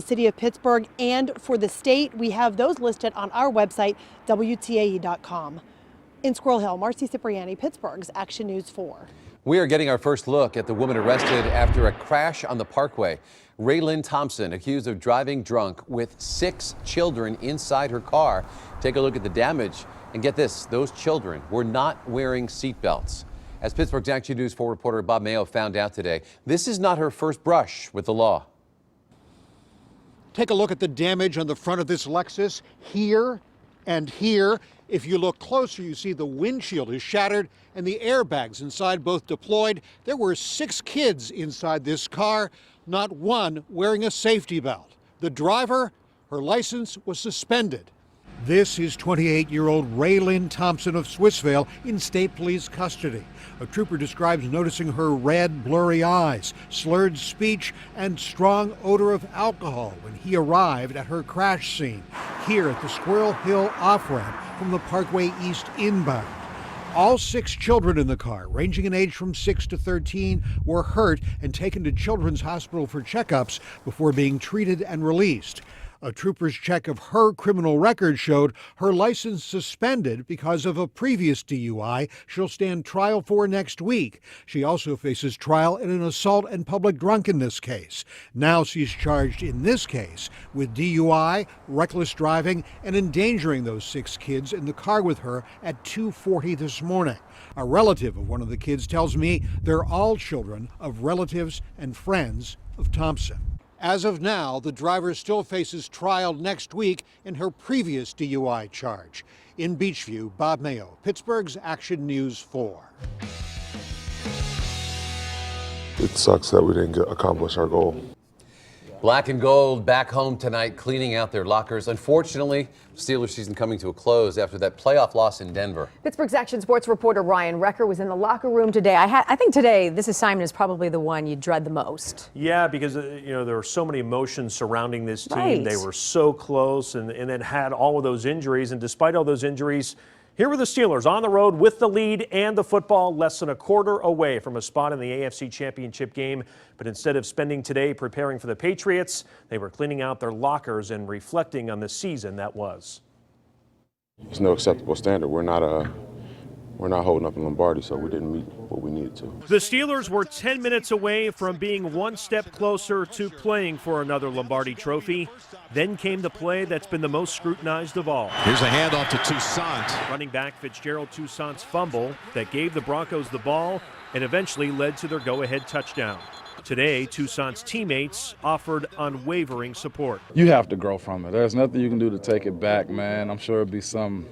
city of Pittsburgh and for the state. We have those listed on our website, WTAE.com. In Squirrel Hill, Marcy Cipriani, Pittsburgh's Action News 4. We are getting our first look at the woman arrested after a crash on the Parkway. Raylyn Thompson, accused of driving drunk with 6 children inside her car. Take a look at the damage. And get this, those children were not wearing seatbelts. As Pittsburgh's Action News 4 reporter Bob Mayo found out today, this is not her first brush with the law. Take a look at the damage on the front of this Lexus here and here. If you look closer, you see the windshield is shattered and the airbags inside both deployed. There were 6 kids inside this car, not one wearing a safety belt. The driver, her license was suspended. This is 28-year-old Raylyn Thompson of Swissvale in state police custody. A trooper describes noticing her red, blurry eyes, slurred speech, and strong odor of alcohol when he arrived at her crash scene here at the Squirrel Hill off-ramp from the Parkway East inbound. All 6 children in the car, ranging in age from 6 to 13, were hurt and taken to Children's Hospital for checkups before being treated and released. A trooper's check of her criminal record showed her license suspended because of a previous DUI she'll stand trial for next week. She also faces trial in an assault and public drunkenness case. Now she's charged in this case with DUI, reckless driving, and endangering those 6 kids in the car with her at 2:40 this morning. A relative of one of the kids tells me they're all children of relatives and friends of Thompson. As of now, the driver still faces trial next week in her previous DUI charge. In Beechview, Bob Mayo, Pittsburgh's Action News 4. It sucks that we didn't accomplish our goal. Black and gold back home tonight, cleaning out their lockers. Unfortunately, Steelers season coming to a close after that playoff loss in Denver. Pittsburgh's Action Sports reporter Ryan Recker was in the locker room today. I think today this assignment is probably the one you dread the most. Yeah, because there were so many emotions surrounding this team. Right. They were so close and then had all of those injuries. And despite all those injuries, here were the Steelers on the road with the lead and the football less than a quarter away from a spot in the AFC Championship game. But instead of spending today preparing for the Patriots, they were cleaning out their lockers and reflecting on the season that was. It's no acceptable standard. We're not holding up in Lombardi, so we didn't meet what we needed to. The Steelers were 10 minutes away from being one step closer to playing for another Lombardi trophy. Then came the play that's been the most scrutinized of all. Here's a handoff to Toussaint. Running back Fitzgerald Toussaint's fumble that gave the Broncos the ball and eventually led to their go-ahead touchdown. Today, Toussaint's teammates offered unwavering support. You have to grow from it. There's nothing you can do to take it back, man. I'm sure it'll be some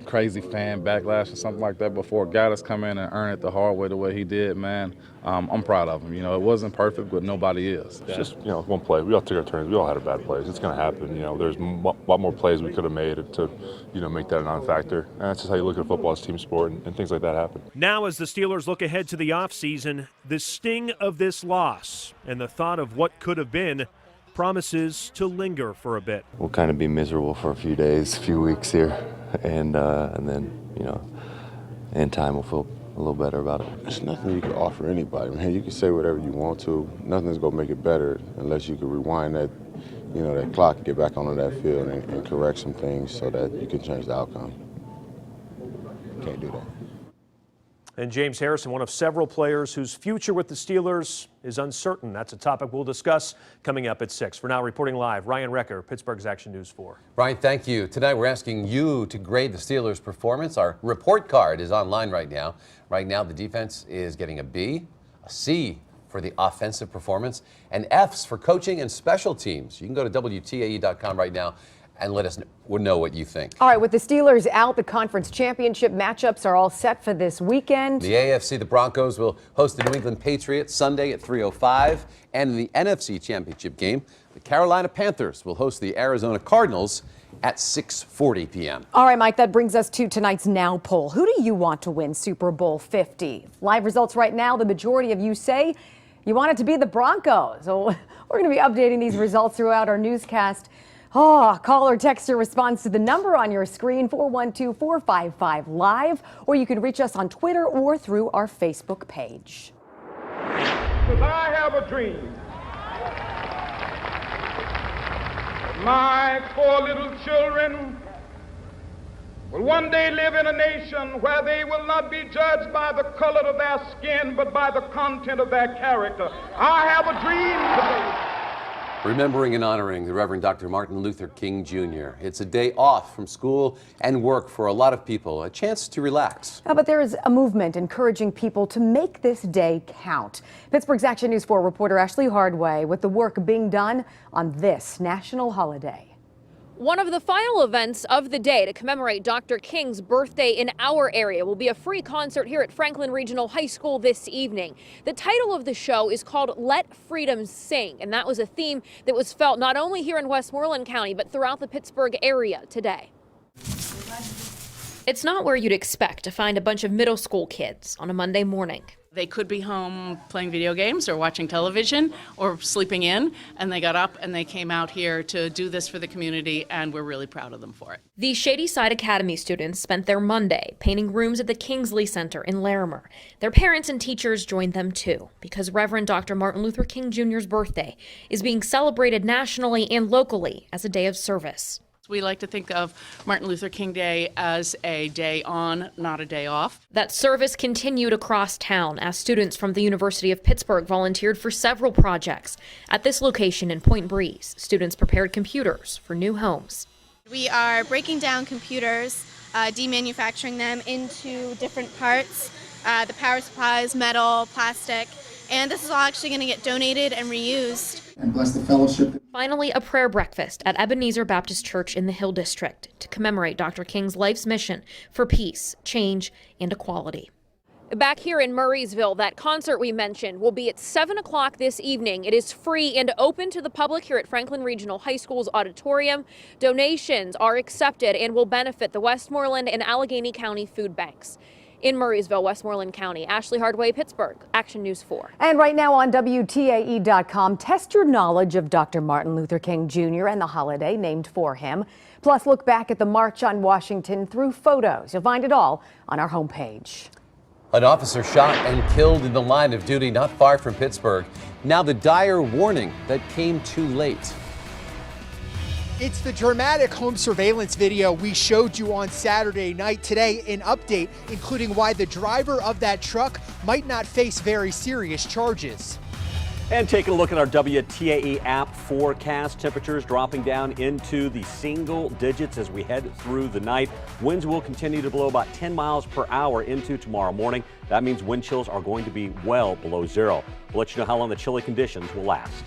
crazy fan backlash or something like that before a guy that's come in and earn it the hard way the way he did, man. I'm proud of him. It wasn't perfect, but nobody is. It's just, one play. We all took our turns. We all had a bad plays. It's going to happen. There's a lot more plays we could have made to, make that a non-factor. And that's just how you look at football as team sport, and things like that happen. Now, as the Steelers look ahead to the offseason, the sting of this loss and the thought of what could have been promises to linger for a bit. We'll kind of be miserable for a few days, a few weeks here, and then, in time we'll feel a little better about it. There's nothing you can offer anybody, man. You can say whatever you want to. Nothing's going to make it better unless you can rewind that, that clock and get back onto that field and correct some things so that you can change the outcome. Can't do that. And James Harrison, one of several players whose future with the Steelers is uncertain. That's a topic we'll discuss coming up at 6. For now, reporting live, Ryan Recker, Pittsburgh's Action News 4. Ryan, thank you. Tonight, we're asking you to grade the Steelers' performance. Our report card is online right now. Right now, the defense is getting a B, a C for the offensive performance, and Fs for coaching and special teams. You can go to WTAE.com right now and let us know what you think. All right, with the Steelers out, the conference championship matchups are all set for this weekend. The AFC, the Broncos will host the New England Patriots Sunday at 3:05. And in the NFC championship game, the Carolina Panthers will host the Arizona Cardinals at 6:40 p.m. All right, Mike, that brings us to tonight's Now poll. Who do you want to win Super Bowl 50? Live results right now, the majority of you say you want it to be the Broncos. So we're going to be updating these results throughout our newscast. Call or text your response to the number on your screen, 412-455-LIVE, or you can reach us on Twitter or through our Facebook page. Because I have a dream My four little children will one day live in a nation where they will not be judged by the color of their skin, but by the content of their character. I have a dream today. Remembering and honoring the Reverend Dr. Martin Luther King Jr. It's a day off from school and work for a lot of people, a chance to relax. But there is a movement encouraging people to make this day count. Pittsburgh's Action News 4 reporter Ashley Hardway with the work being done on this national holiday. One of the final events of the day to commemorate Dr. King's birthday in our area will be a free concert here at Franklin Regional High School this evening. The title of the show is called Let Freedom Sing, and that was a theme that was felt not only here in Westmoreland County, but throughout the Pittsburgh area today. It's not where you'd expect to find a bunch of middle school kids on a Monday morning. They could be home playing video games or watching television or sleeping in, and they got up and they came out here to do this for the community, and we're really proud of them for it. The Shady Side Academy students spent their Monday painting rooms at the Kingsley Center in Larimer. Their parents and teachers joined them too, because Reverend Dr. Martin Luther King Jr.'s birthday is being celebrated nationally and locally as a day of service. We like to think of Martin Luther King Day as a day on, not a day off. That service continued across town as students from the University of Pittsburgh volunteered for several projects. At this location in Point Breeze, students prepared computers for new homes. We are breaking down computers, demanufacturing them into different parts, the power supplies, metal, plastic, and this is all actually going to get donated and reused. And bless the fellowship. Finally, a prayer breakfast at Ebenezer Baptist Church in the Hill District to commemorate Dr. King's life's mission for peace, change, and equality. Back here in Murraysville, that concert we mentioned will be at 7 o'clock this evening. It is free and open to the public here at Franklin Regional High School's auditorium. Donations are accepted and will benefit the Westmoreland and Allegheny County food banks. In Murraysville, Westmoreland County, Ashley Hardway, Pittsburgh, Action News 4. And right now on WTAE.com, test your knowledge of Dr. Martin Luther King Jr. and the holiday named for him. Plus, look back at the March on Washington through photos. You'll find it all on our homepage. An officer shot and killed in the line of duty not far from Pittsburgh. Now the dire warning that came too late. It's the dramatic home surveillance video we showed you on Saturday night. Today, an update including why the driver of that truck might not face very serious charges. And taking a look at our WTAE app forecast, temperatures dropping down into the single digits as we head through the night. Winds will continue to blow about 10 miles per hour into tomorrow morning. That means wind chills are going to be well below zero. We'll let you know how long the chilly conditions will last.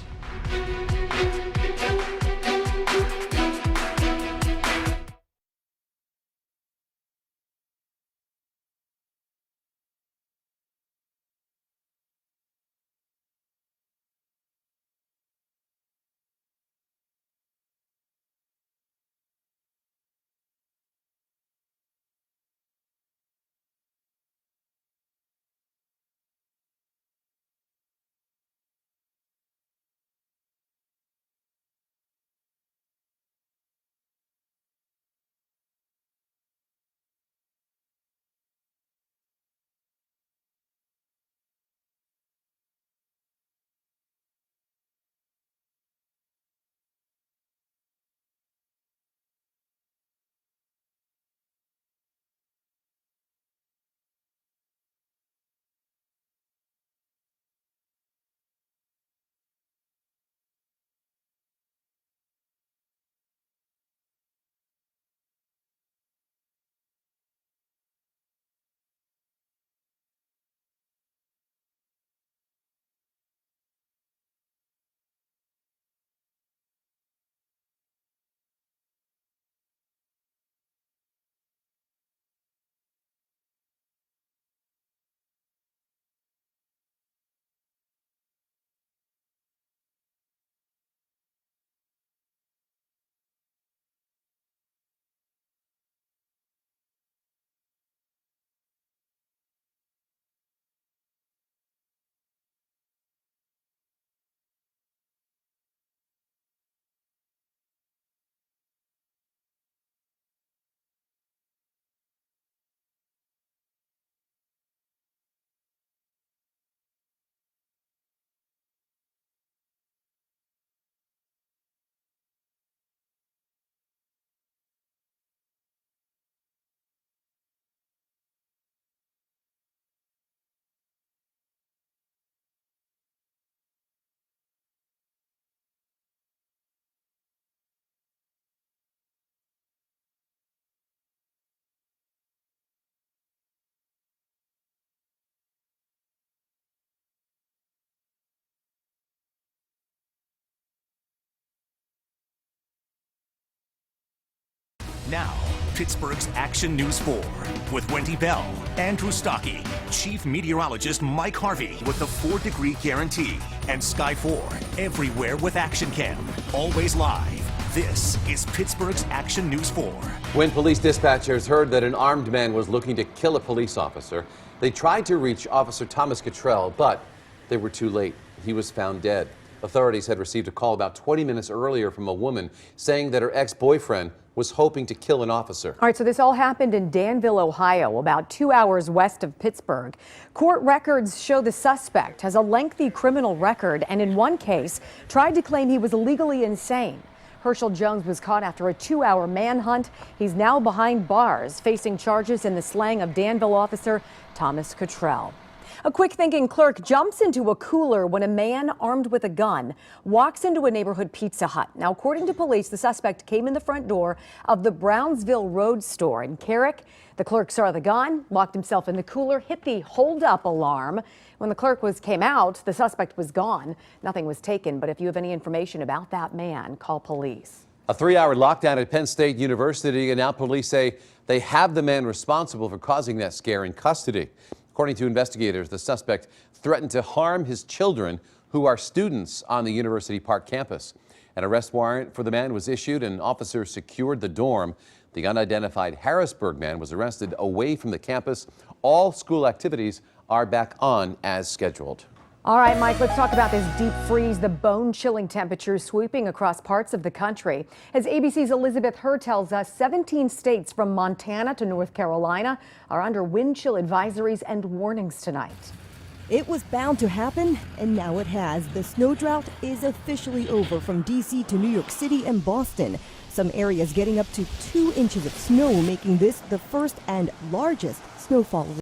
now, Pittsburgh's Action News 4 with Wendy Bell, Andrew Stocky, Chief Meteorologist Mike Harvey with the 4-degree guarantee, and Sky 4 everywhere with Action Cam. Always live. This is Pittsburgh's Action News 4. When police dispatchers heard that an armed man was looking to kill a police officer, they tried to reach Officer Thomas Cottrell, but they were too late. He was found dead. Authorities had received a call about 20 minutes earlier from a woman saying that her ex-boyfriend was hoping to kill an officer. All right, so this all happened in Danville, Ohio, about 2 hours west of Pittsburgh. Court records show the suspect has a lengthy criminal record and in one case tried to claim he was legally insane. Herschel Jones was caught after a 2-hour manhunt. He's now behind bars, facing charges in the slaying of Danville officer Thomas Cottrell. A quick-thinking clerk jumps into a cooler when a man armed with a gun walks into a neighborhood Pizza Hut. Now, according to police, the suspect came in the front door of the Brownsville Road store in Carrick. The clerk saw the gun, locked himself in the cooler, hit the hold-up alarm. When the clerk came out, the suspect was gone. Nothing was taken, but if you have any information about that man, call police. A 3-hour lockdown at Penn State University, and now police say they have the man responsible for causing that scare in custody. According to investigators, the suspect threatened to harm his children, who are students on the University Park campus. An arrest warrant for the man was issued and officers secured the dorm. The unidentified Harrisburg man was arrested away from the campus. All school activities are back on as scheduled. All right, Mike, let's talk about this deep freeze, the bone-chilling temperatures sweeping across parts of the country. As ABC's Elizabeth Hur tells us, 17 states from Montana to North Carolina are under wind chill advisories and warnings tonight. It was bound to happen, and now it has. The snow drought is officially over from D.C. to New York City and Boston. Some areas getting up to 2 inches of snow, making this the first and largest snowfall